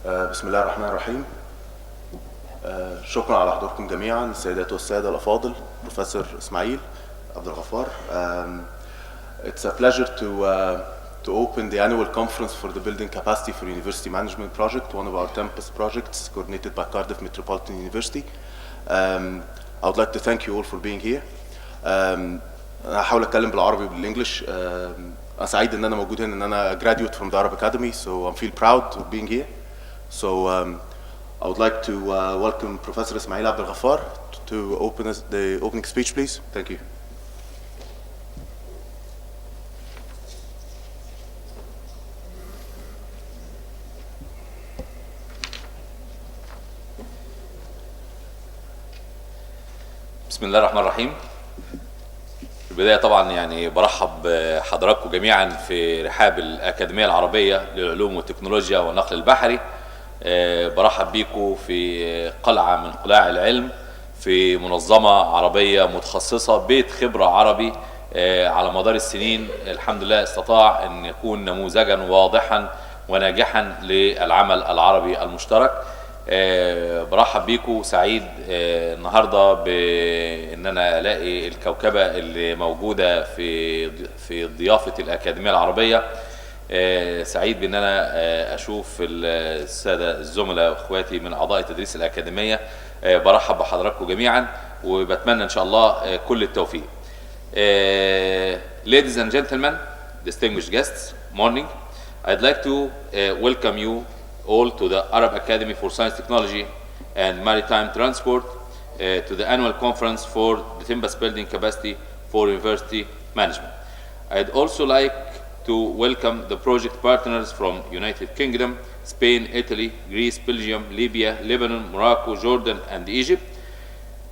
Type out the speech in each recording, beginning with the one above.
بسم الله الرحمن الرحيم. شكرا على حضوركم جميعا السيدات والسادة الأفاضل. بروفيسور إسماعيل عبد الغفار. It's a pleasure to open the annual conference for the Building Capacity for University Management project, one of our campus projects coordinated by Cardiff Metropolitan University. I would like to thank you all for being here. أنا هحاول أتكلم بالعربي وبالإنجليش. أنا سعيد إن أنا موجود هنا، إن أنا graduate from the Arab Academy, so I feel proud of being here. So I would like to welcome Professor Ismail Abdel Ghaffar to open us the opening speech, please. Thank you. بسم الله الرحمن الرحيم. في البداية طبعا يعني برحب بحضراتكم جميعا في رحاب الأكاديمية العربية للعلوم والتكنولوجيا والنقل البحري. برحب بيكم في قلعة من قلاع العلم، في منظمة عربية متخصصة، بيت خبرة عربي على مدار السنين الحمد لله استطاع أن يكون نموذجا واضحا وناجحا للعمل العربي المشترك. برحب بيكم، سعيد النهارده بان انا الاقي الكوكبه اللي موجوده في ضيافه الاكاديميه العربيه. سعيد بان انا اشوف الساده الزملاء واخواتي من اعضاء تدريس الاكاديميه. برحب بحضراتكم جميعا وبتمنى ان شاء الله كل التوفيق. Ladies and gentlemen, distinguished guests, morning. I'd like to welcome you all to the Arab Academy for Science, Technology and Maritime Transport, to the annual conference for the Timbers Building Capacity for University Management. I'd also like to welcome the project partners from United Kingdom, Spain, Italy, Greece, Belgium, Libya, Lebanon, Morocco, Jordan, and Egypt.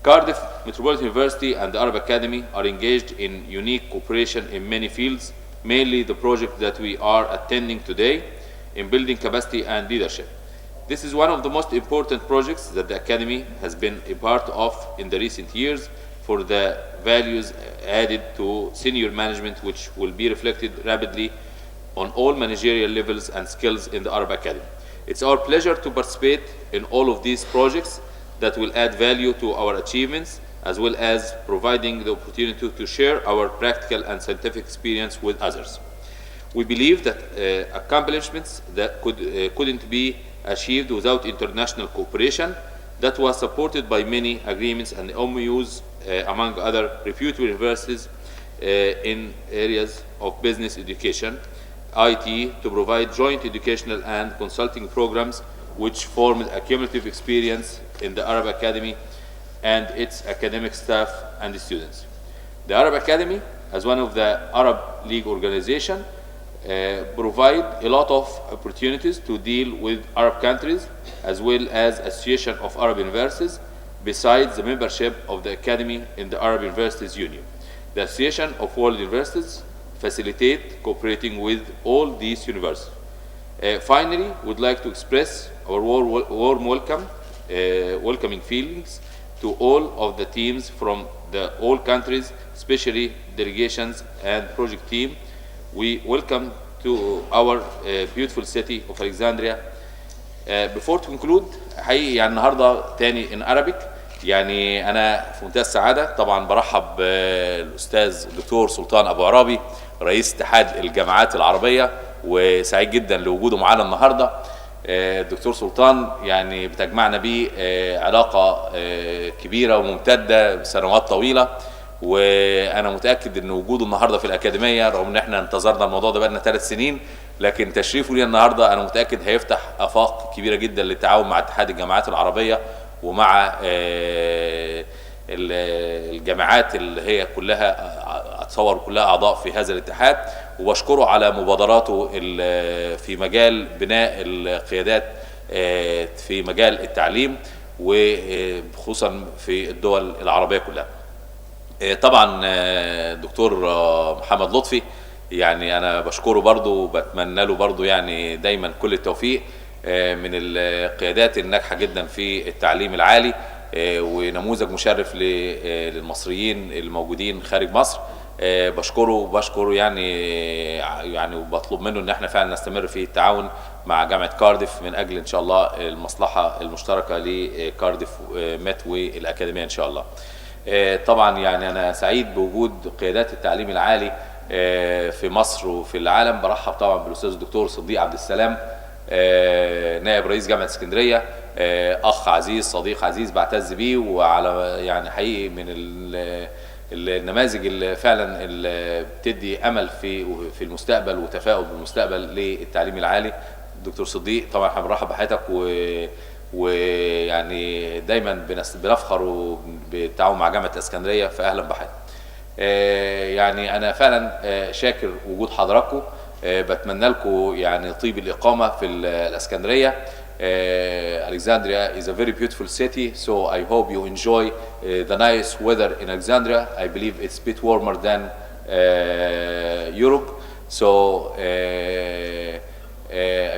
Cardiff Metropolitan University and the Arab Academy are engaged in unique cooperation in many fields, mainly the project that we are attending today, in building capacity and leadership. This is one of the most important projects that the Academy has been a part of in the recent years for the values added to senior management, which will be reflected rapidly on all managerial levels and skills in the Arab Academy. It's our pleasure to participate in all of these projects that will add value to our achievements, as well as providing the opportunity to share our practical and scientific experience with others. We believe that accomplishments that couldn't be achieved without international cooperation that was supported by many agreements and MOUs among other reputable universities in areas of business education, IT, to provide joint educational and consulting programs which formed a cumulative experience in the Arab Academy and its academic staff and students. The Arab Academy, as one of the Arab League organization, provide a lot of opportunities to deal with Arab countries as well as Association of Arab Universities, besides the membership of the Academy in the Arab Universities Union. The Association of World Universities facilitate cooperating with all these universities. Finally, we'd like to express our warm welcoming feelings to all of the teams from all countries, especially delegations and project team. We welcome to our beautiful city of Alexandria. Before to conclude, حقيقي يعني النهارده تاني in Arabic. يعني أنا في منتهى السعادة طبعا برحب بالأستاذ الدكتور سلطان أبو عرابي رئيس اتحاد الجامعات العربية، وسعيد جدا لوجوده معانا النهارده. الدكتور سلطان يعني بتجمعنا بيه علاقة كبيرة وممتدة بسنوات طويلة، وانا متاكد ان وجوده النهارده في الاكاديميه رغم ان احنا انتظرنا الموضوع ده بقالنا 3 سنين، لكن تشريفه لي النهارده انا متاكد هيفتح افاق كبيره جدا للتعاون مع اتحاد الجامعات العربيه ومع الجامعات اللي هي كلها اتصور كلها اعضاء في هذا الاتحاد. وبشكره على مبادراته في مجال بناء القيادات في مجال التعليم وخصوصا في الدول العربيه كلها. طبعا دكتور محمد لطفي يعني انا بشكره برضو وبتمنى له برضو يعني دايما كل التوفيق، من القيادات الناجحه جدا في التعليم العالي ونموذج مشرف للمصريين الموجودين خارج مصر. بشكره وبشكر يعني وبطلب منه ان احنا فعلا نستمر في التعاون مع جامعة كارديف من اجل ان شاء الله المصلحة المشتركة لكارديف مت والاكاديمية ان شاء الله. طبعا يعني انا سعيد بوجود قيادات التعليم العالي في مصر وفي العالم. برحب طبعا بالاستاذ الدكتور صديق عبد السلام نائب رئيس جامعة اسكندرية، اخ عزيز صديق عزيز بعتز بيه، وعلى يعني حقيقي من النماذج اللي فعلا اللي بتدي امل في المستقبل وتفاؤل بالمستقبل للتعليم العالي. دكتور صديق طبعا احنا بنرحب بحضرتك ويعني دايما بنفخر بالتعاون مع جامعة الاسكندرية، فاهلا بحضرتك. يعني انا فعلا شاكر وجود حضراتكم، بتمنى لكم يعني طيب الإقامة في الإسكندرية. Alexandria is a very beautiful city, so I hope you enjoy the nice weather in Alexandria. I believe it's a bit warmer than Europe, so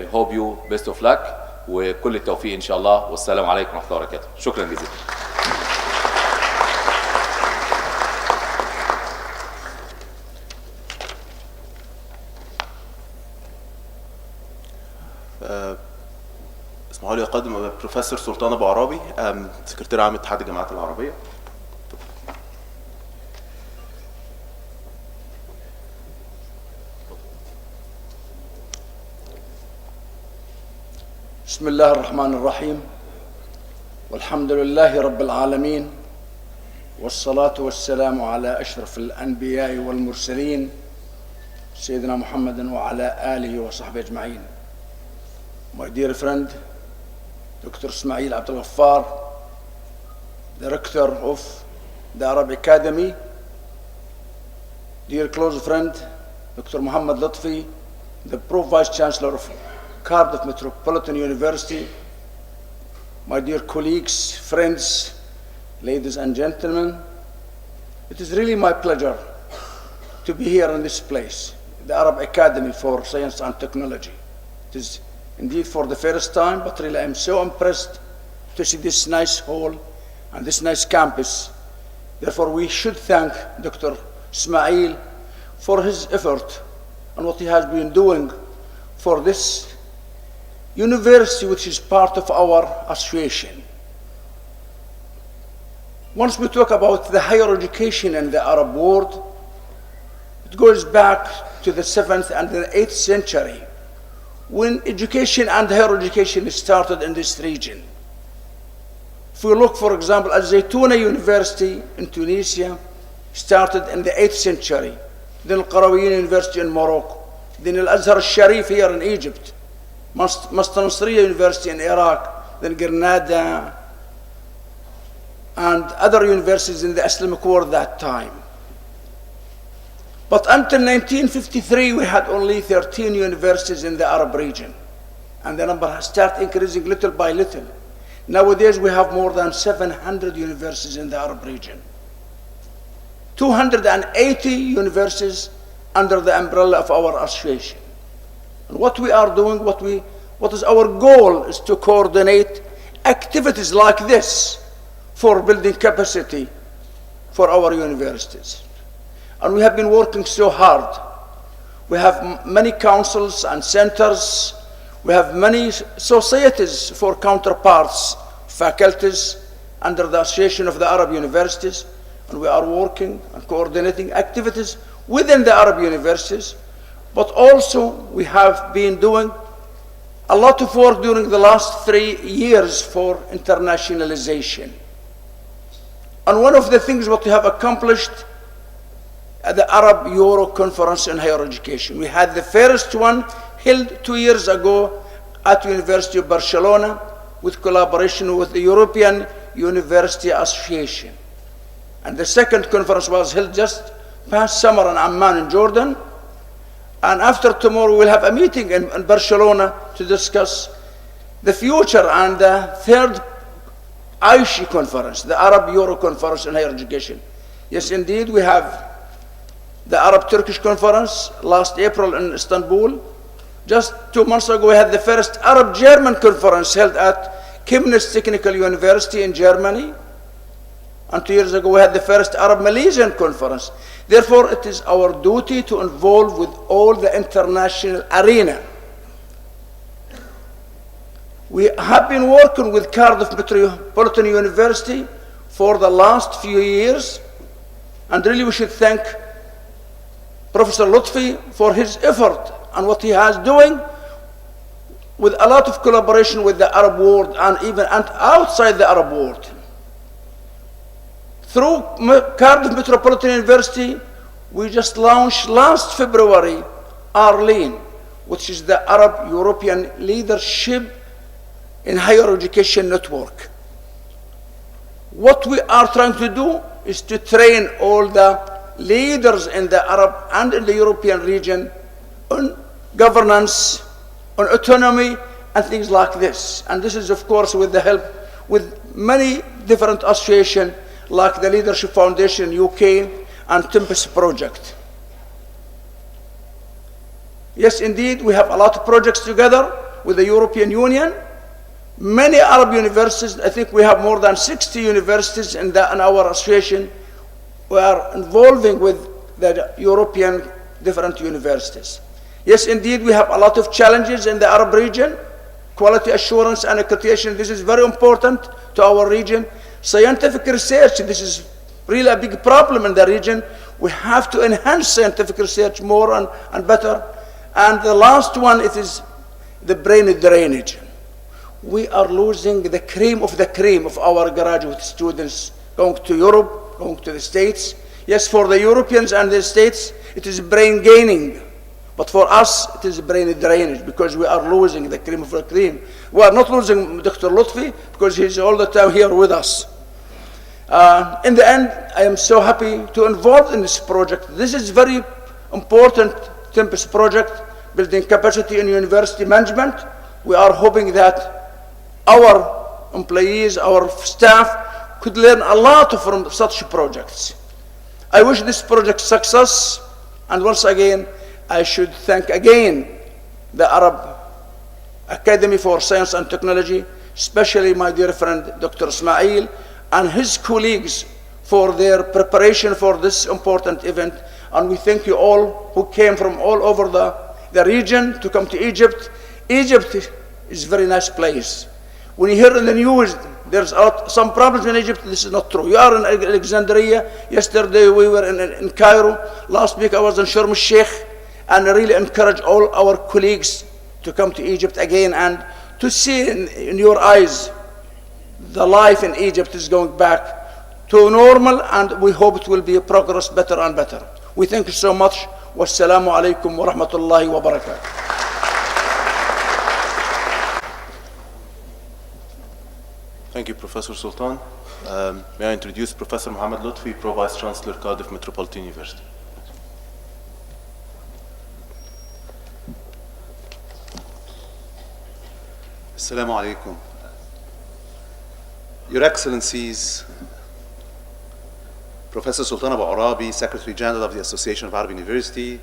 I hope you best of luck وكل التوفيق إن شاء الله، والسلام عليكم ورحمة الله وبركاته. شكرا جزيلا. اسمحوا لي اقدم البروفيسور سلطان ابو عرابي، سكرتير عام اتحاد الجامعات العربيه. بسم الله الرحمن الرحيم، والحمد لله رب العالمين، والصلاة والسلام على أشرف الأنبياء والمرسلين سيدنا محمد وعلى آله وصحبه أجمعين. My dear friend, Dr. Ismail Abdul Ghaffar, Director of the Arab Academy, dear close friend, Dr. Muhammad Lutfi, the Pro Vice Chancellor of Cardiff Metropolitan University, my dear colleagues, friends, ladies and gentlemen, it is really my pleasure to be here in this place, the Arab Academy for Science and Technology. It is indeed for the first time, but really I'm so impressed to see this nice hall and this nice campus. Therefore, we should thank Dr. Ismail for his effort and what he has been doing for this university, which is part of our association. Once we talk about the higher education in the Arab world, it goes back to the 7th and the 8th century, when education and higher education started in this region. If we look, for example, at Zaytuna University in Tunisia, started in the 8th century, then Al-Qarawiyyin University in Morocco, then Al-Azhar al-Sharif here in Egypt, Mastanasriya University in Iraq, then Grenada, and other universities in the Islamic world that time. But until 1953, we had only 13 universities in the Arab region, and the number has started increasing little by little. Nowadays, we have more than 700 universities in the Arab region, 280 universities under the umbrella of our association. And what we are doing, what is our goal, is to coordinate activities like this for building capacity for our universities. And we have been working so hard. We have many councils and centers. We have many societies for counterparts, faculties under the Association of the Arab Universities. And we are working and coordinating activities within the Arab universities. But also we have been doing a lot of work during the last 3 years for internationalization. And one of the things what we have accomplished at the Arab Euro Conference in Higher Education. We had the first one held 2 years ago at the University of Barcelona with collaboration with the European University Association. And the second conference was held just past summer in Amman in Jordan. And after tomorrow we'll have a meeting in Barcelona to discuss the future and the third Aishi conference, the Arab Euro Conference in Higher Education. Yes, indeed, we have the Arab-Turkish conference last April in Istanbul. Just 2 months ago, we had the first Arab-German conference held at Chemnitz Technical University in Germany. And 2 years ago, we had the first Arab-Malaysian conference. Therefore, it is our duty to involve with all the international arena. We have been working with Cardiff Metropolitan University for the last few years, and really we should thank Professor Lutfi for his effort and what he has doing, with a lot of collaboration with the Arab world and even outside the Arab world. Through Cardiff Metropolitan University, we just launched last February ARLEAN, which is the Arab European Leadership in Higher Education Network. What we are trying to do is to train all the leaders in the Arab and in the European region on governance, on autonomy, and things like this. And this is, of course, with the help with many different associations like the Leadership Foundation UK and Tempest Project. Yes, indeed, we have a lot of projects together with the European Union. Many Arab universities, I think we have more than 60 universities in our association. We are involving with the European different universities. Yes, indeed, we have a lot of challenges in the Arab region. Quality assurance and accreditation, this is very important to our region. Scientific research, this is really a big problem in the region. We have to enhance scientific research more and better. And the last one, it is the brain drainage. We are losing the cream of our graduate students going to Europe, going to the States. Yes, for the Europeans and the States, it is brain gaining. But for us, it is brain drainage because we are losing the cream of the cream. We are not losing Dr. Lutfi because he's all the time here with us. In the end, I am so happy to involve in this project. This is very important Tempest project, building capacity in university management. We are hoping that our employees, our staff could learn a lot from such projects. I wish this project success, and once again, I should thank again the Arab Academy for Science and Technology, especially my dear friend Dr. Ismail and his colleagues for their preparation for this important event. And we thank you all who came from all over the region to come to Egypt. Egypt is a very nice place. When you hear in the news there's some problems in Egypt, this is not true. You are in Alexandria. Yesterday we were in Cairo. Last week I was in Sharm el-Sheikh. And I really encourage all our colleagues to come to Egypt again and to see in your eyes the life in Egypt is going back to normal, and we hope it will be progress better and better. We thank you so much. Wassalamu alaikum wa rahmatullahi wa barakatuh. Thank you, Professor Sultan. May I introduce Professor Mohammed Lutfi, Pro Vice Chancellor, Cardiff Metropolitan University. Assalamu alaikum. Your Excellencies, Professor Sultan Abu Arabi, Secretary General of the Association of Arab University,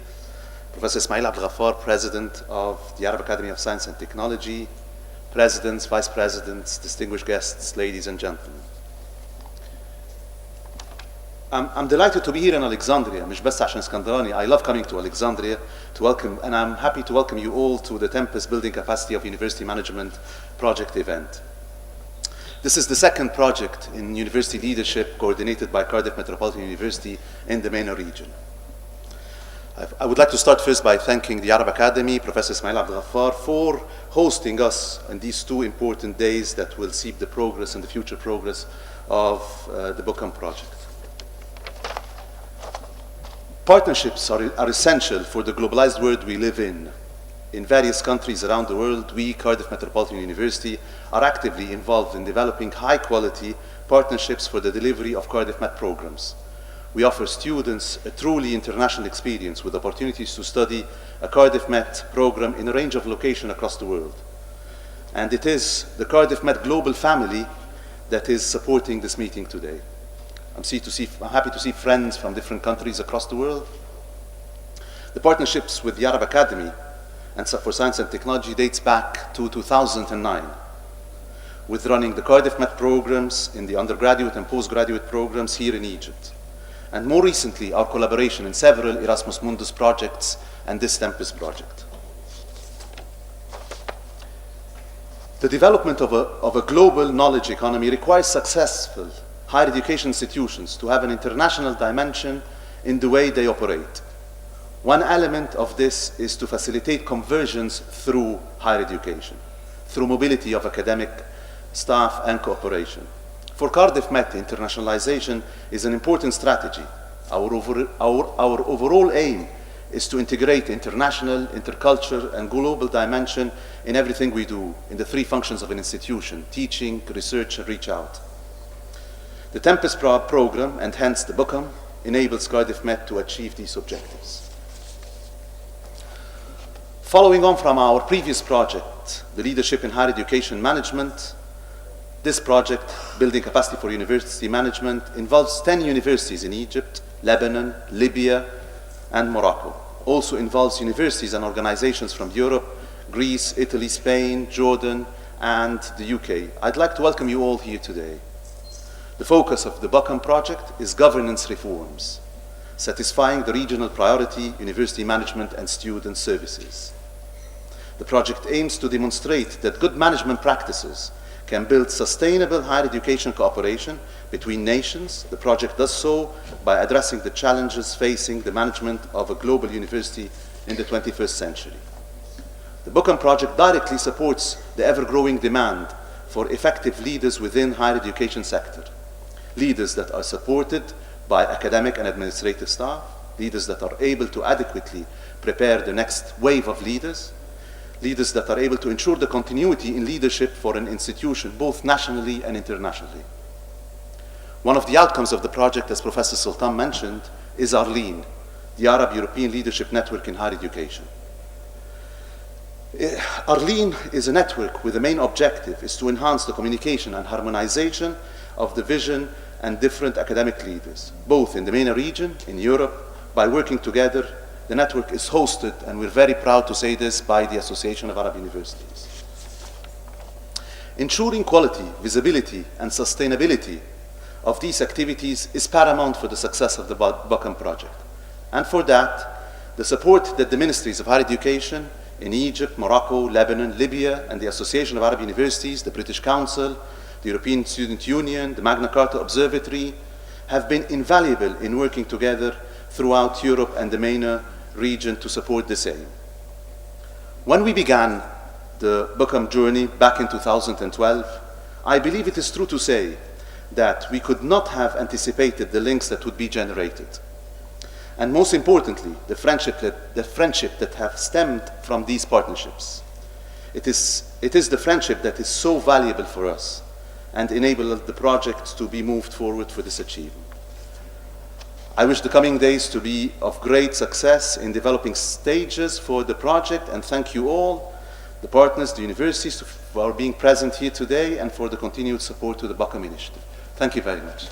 Professor Ismail Abdel Ghaffar, President of the Arab Academy of Science and Technology, Presidents, Vice Presidents, distinguished guests, ladies and gentlemen. I'm delighted to be here in Alexandria, مش بس عشان اسكندراني. I love coming to Alexandria to welcome, and I'm happy to welcome you all to the Tempest Building Capacity of University Management project event. This is the second project in university leadership coordinated by Cardiff Metropolitan University in the MENA region. I would like to start first by thanking the Arab Academy, Professor Ismail Abdel Ghaffar, for hosting us on these two important days that will seek the progress and the future progress of the BOCAM project. Partnerships are essential for the globalized world we live in. In various countries around the world, we, Cardiff Metropolitan University, are actively involved in developing high-quality partnerships for the delivery of Cardiff Met programs. We offer students a truly international experience with opportunities to study a Cardiff Met program in a range of locations across the world. And it is the Cardiff Met global family that is supporting this meeting today. I'm happy to see friends from different countries across the world. The partnerships with the Arab Academy and for Science and Technology dates back to 2009, with running the Cardiff Met programs in the undergraduate and postgraduate programs here in Egypt. and more recently our collaboration in several Erasmus Mundus projects and this Tempus project. The development of a global knowledge economy requires successful higher education institutions to have an international dimension in the way they operate. One element of this is to facilitate conversions through higher education, through mobility of academic staff and cooperation. For Cardiff Met, internationalization is an important strategy. Our overall aim is to integrate international, intercultural, and global dimension in everything we do, in the three functions of an institution: teaching, research, and reach out. The Tempus program, and hence the BOOKM, enables Cardiff Met to achieve these objectives. Following on from our previous project, the Leadership in Higher Education Management, this project, Building Capacity for University Management, involves 10 universities in Egypt, Lebanon, Libya, and Morocco. Also involves universities and organizations from Europe, Greece, Italy, Spain, Jordan, and the UK. I'd like to welcome you all here today. The focus of the BOOKM project is governance reforms, satisfying the regional priority, university management, and student services. The project aims to demonstrate that good management practices can build sustainable higher education cooperation between nations. The project does so by addressing the challenges facing the management of a global university in the 21st century. The BOOKM project directly supports the ever-growing demand for effective leaders within higher education sector. Leaders that are supported by academic and administrative staff, leaders that are able to adequately prepare the next wave of leaders, leaders that are able to ensure the continuity in leadership for an institution, both nationally and internationally. One of the outcomes of the project, as Professor Sultan mentioned, is ARLEAN, the Arab European Leadership Network in Higher Education. ARLEAN is a network with the main objective is to enhance the communication and harmonization of the vision and different academic leaders, both in the MENA region, in Europe. By working together, the network is hosted, and we're very proud to say this, by the Association of Arab Universities. Ensuring quality, visibility, and sustainability of these activities is paramount for the success of the BOOKM project. And for that, the support that the Ministries of Higher Education in Egypt, Morocco, Lebanon, Libya, and the Association of Arab Universities, the British Council, the European Student Union, the Magna Carta Observatory, have been invaluable in working together throughout Europe and the MENA region to support this aim. When we began the BOOKM journey back in 2012, I believe it is true to say that we could not have anticipated the links that would be generated. And most importantly, the friendship that have stemmed from these partnerships. It is the friendship that is so valuable for us and enabled the project to be moved forward for this achievement. I wish the coming days to be of great success in developing stages for the project, and thank you all, the partners, the universities, for being present here today and for the continued support to the BOOKM initiative. Thank you very much.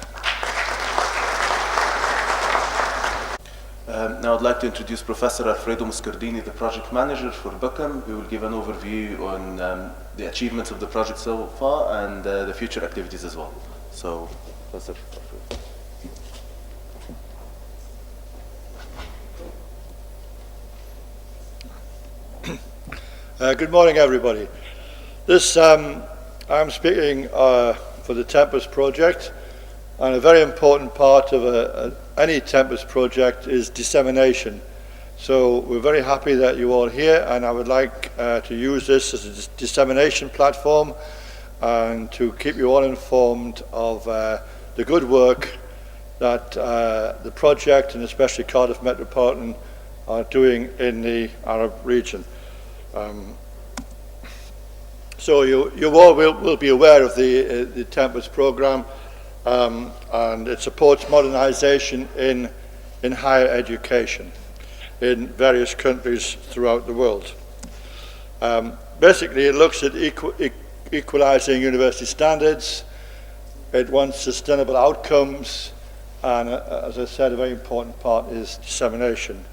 Now I'd like to introduce Professor Alfredo Muscardini, the project manager for BOOKM, who will give an overview on the achievements of the project so far and the future activities as well. So, Professor Alfredo. Good morning, everybody. I'm speaking for the Tempus project, and a very important part of any Tempus project is dissemination. So we're very happy that you're all here, and I would like to use this as a dissemination platform and to keep you all informed of the good work that the project, and especially Cardiff Metropolitan, are doing in the Arab region. So you all will be aware of the Tempus program, and it supports modernization in higher education in various countries throughout the world. Basically, it looks at equalizing university standards, it wants sustainable outcomes, and as I said, a very important part is dissemination.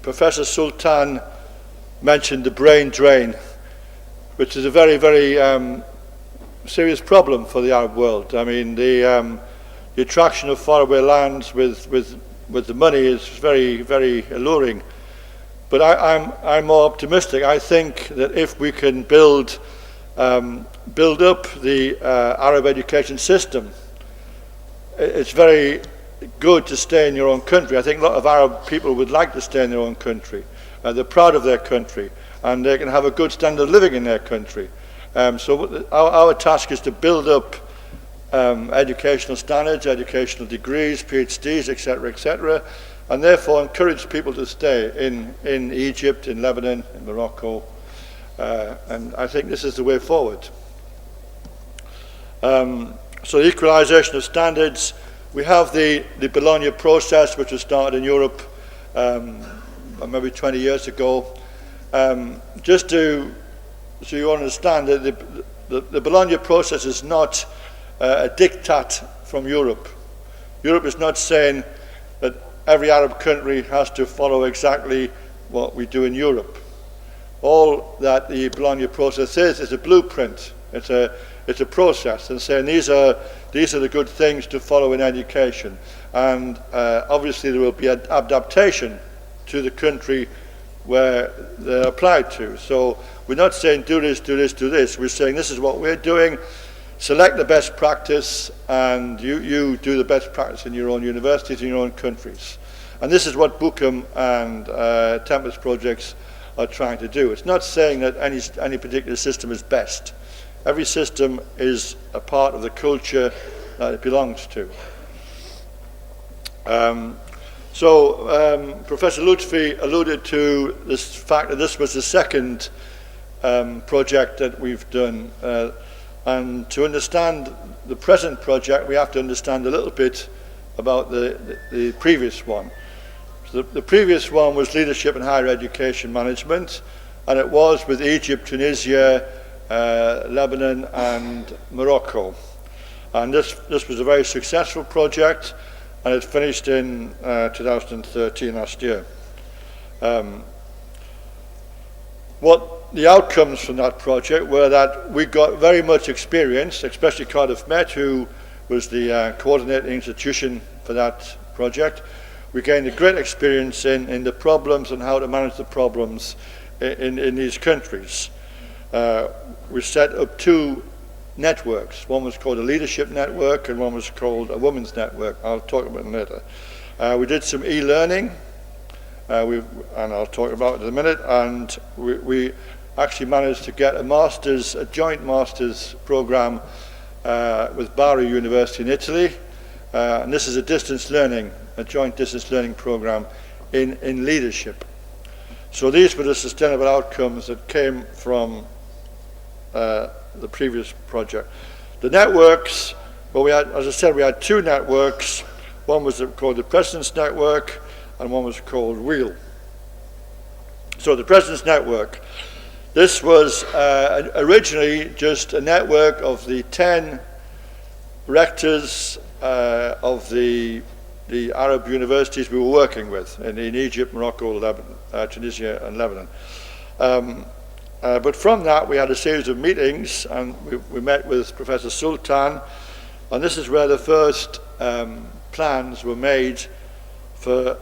Professor Sultan mentioned the brain drain, which is a very, very serious problem for the Arab world. I mean, the attraction of faraway lands with the money is very, very alluring. But I'm more optimistic. I think that if we can build up the Arab education system, it's very good to stay in your own country. I think a lot of Arab people would like to stay in their own country. They're proud of their country, and they can have a good standard of living in their country. So our task is to build up educational standards, educational degrees, PhDs, etc., and therefore encourage people to stay in Egypt, in Lebanon, in Morocco, and I think this is the way forward. So the equalisation of standards, we have the Bologna process, which was started in Europe maybe 20 years ago. Just so you understand that the Bologna process is not a diktat from Europe. Europe is not saying that every Arab country has to follow exactly what we do in Europe. All that the Bologna process is a blueprint. It's a process, and saying these are the good things to follow in education. And obviously there will be an adaptation to the country where they're applied to. So we're not saying do this, do this, do this. We're saying this is what we're doing. Select the best practice, and you do the best practice in your own universities, in your own countries. And this is what Bucum and Tempus projects are trying to do. It's not saying that any particular system is best. Every system is a part of the culture that it belongs to. Professor Lutfi alluded to this fact that this was the second project that we've done. And to understand the present project, we have to understand a little bit about the previous one. So the previous one was Leadership in Higher Education Management, and it was with Egypt, Tunisia, Lebanon and Morocco. And this was a very successful project, and it finished in 2013, last year. What the outcomes from that project were that we got very much experience, especially Cardiff Met, who was the coordinating institution for that project. We gained a great experience in the problems and how to manage the problems in these countries. We set up two networks. One was called a leadership network and one was called a women's network. I'll talk about it later. We did some e-learning, and I'll talk about it in a minute, and we actually managed to get a joint master's program with Bari University in Italy, and this is a joint distance learning program in leadership. So these were the sustainable outcomes that came from the previous project. The networks, well, as I said, we had two networks. One was called the President's Network, and one was called WHEEL. So the President's Network, this was originally just a network of the 10 rectors of the Arab universities we were working with in Egypt, Morocco, Lebanon, Tunisia and Lebanon. But from that we had a series of meetings, and we met with Professor Sultan, and this is where the first plans were made for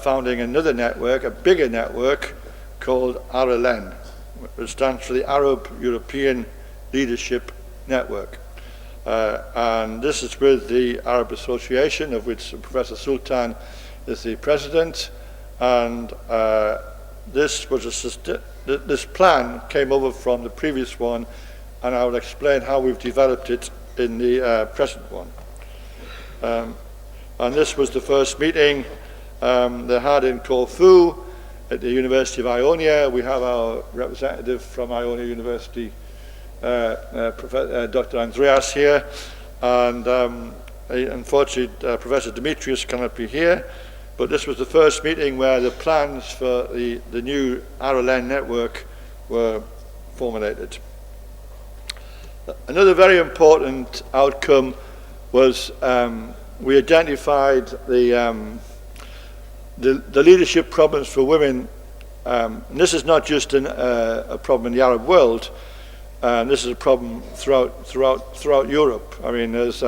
founding another network, a bigger network called ARLN, which stands for the Arab European Leadership Network. And this is with the Arab Association, of which Professor Sultan is the president, and this plan came over from the previous one, and I will explain how we've developed it in the present one. And this was the first meeting they had in Corfu at the University of Ionia. We have our representative from Ionia University, Dr. Andreas here, and unfortunately Professor Demetrius cannot be here, but this was the first meeting where the plans for the new ARLN network were formulated. Another very important outcome was we identified the leadership problems for women, and this is not just a problem in the Arab world. This is a problem throughout Europe. I mean, there's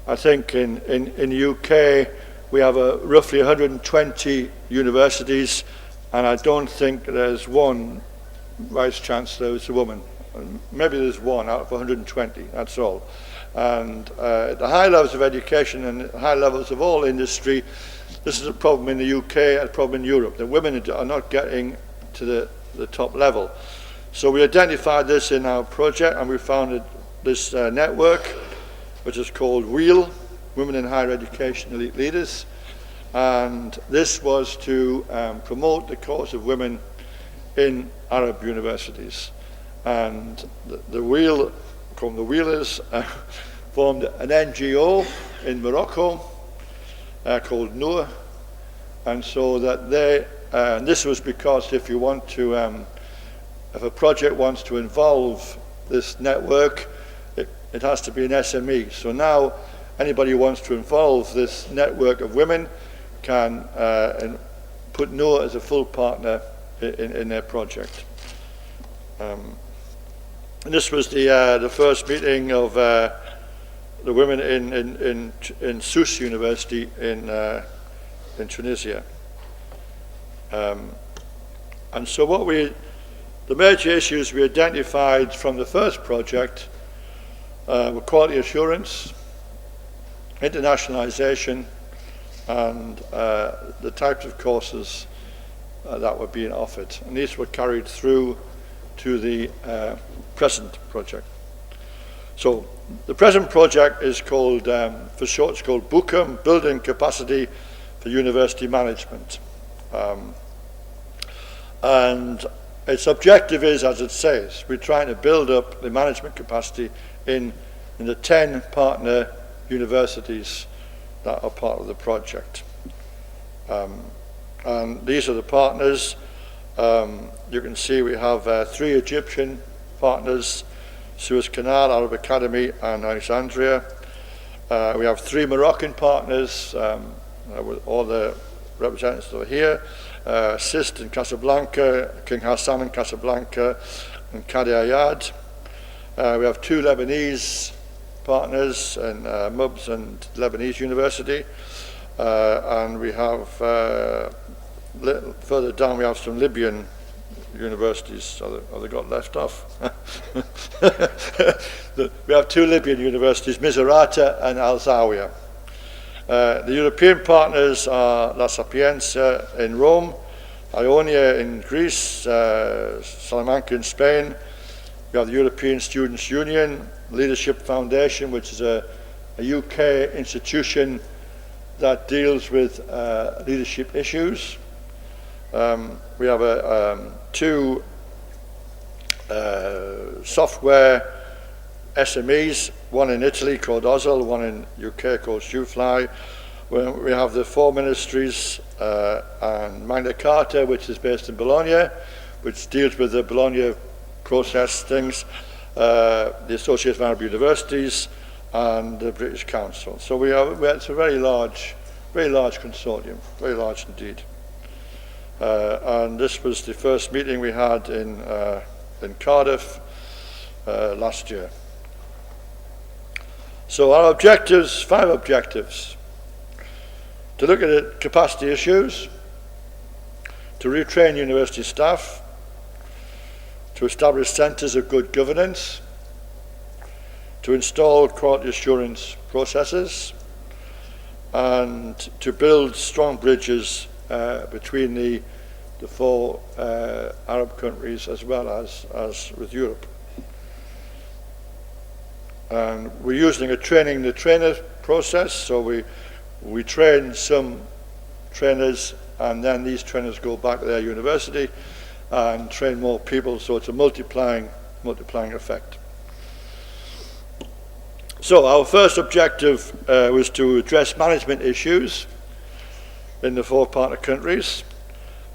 I think in the UK we have roughly 120 universities, and I don't think there's one Vice Chancellor who's a woman. Maybe there's one out of 120, that's all. And at the high levels of education and high levels of all industry, this is a problem in the UK and a problem in Europe. The women are not getting to the top level. So we identified this in our project, and we founded this network, which is called WHEEL, Women in Higher Education Elite Leaders. And this was to promote the cause of women in Arab universities. And the WHEEL, called the Wheelers, formed an NGO in Morocco called Noor. And so that and this was because if you want to, if a project wants to involve this network, it has to be an SME. So now anybody who wants to involve this network of women can put Noor as a full partner in their project. And this was the first meeting of the women in Sousse University in Tunisia. And so the major issues we identified from the first project were quality assurance, internationalization, and the types of courses that were being offered. And these were carried through to the present project. So the present project is called, for short, it's called BUCAM, Building Capacity for University Management. And its objective is, as it says, we're trying to build up the management capacity in the 10 partner universities that are part of the project. And these are the partners. You can see we have 3 Egyptian partners, Suez Canal, Arab Academy, and Alexandria. We have 3 Moroccan partners, with all the representatives over here, SIST in Casablanca, King Hassan in Casablanca, and Qadi Ayad. We have 2 Lebanese partners in MUBS and Lebanese University, and we have further down we have some Libyan universities. Have they got left off? We have 2 Libyan universities, Misurata and Al Zawiya. The European partners are La Sapienza in Rome, Ionia in Greece, Salamanca in Spain. We have the European Students' Union, Leadership Foundation, which is a UK institution that deals with leadership issues. We have 2 software SMEs, one in Italy called Ozzel, one in UK called Shoefly. We have the 4 ministries and Magna Carta, which is based in Bologna, which deals with the Bologna process things, the Association of Arab Universities, and the British Council. So it's a very large consortium, very large indeed. And this was the first meeting we had in Cardiff last year. So our objectives, 5 objectives: to look at the capacity issues, to retrain university staff, to establish centres of good governance, to install quality assurance processes, and to build strong bridges between the 4 Arab countries as well as with Europe. And we're using a training the trainer process, so we train some trainers, and then these trainers go back to their university and train more people, so it's a multiplying effect. So our first objective was to address management issues in the 4 partner countries,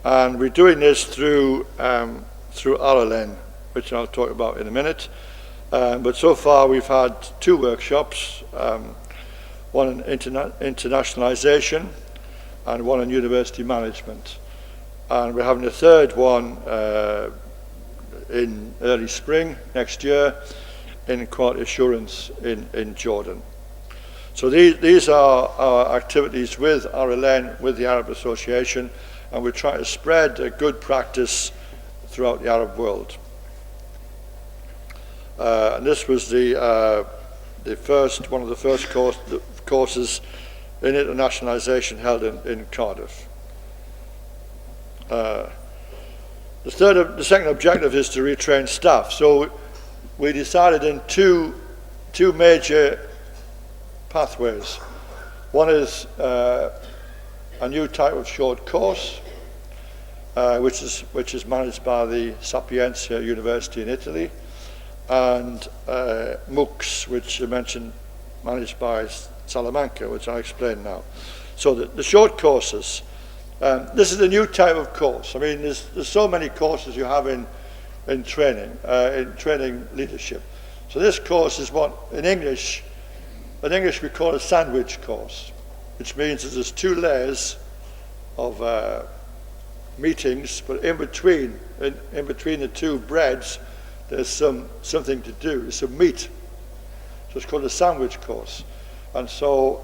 and we're doing this through Oula, which I'll talk about in a minute. But so far we've had 2 workshops, one on internationalization and one on university management. And we're having a 3rd one in early spring next year in quality assurance in Jordan. So these are our activities with RLN, with the Arab Association, and we try to spread a good practice throughout the Arab world. And this was one of the first courses in internationalization held in Cardiff. The second objective is to retrain staff. So we decided in two major pathways. One is a new type of short course, which is managed by the Sapienza University in Italy, and MOOCs, which I mentioned, managed by Salamanca, which I'll explain now. So the short courses. This is a new type of course. I mean, there's so many courses you have in training leadership. So this course is what in English we call a sandwich course, which means that there's two layers of meetings, but in between the two breads, there's something to do. There's some meat. So it's called a sandwich course. And so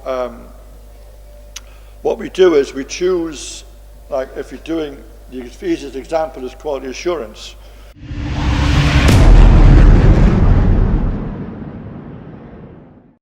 what we do is we choose, like if you're doing, the easiest example is quality assurance.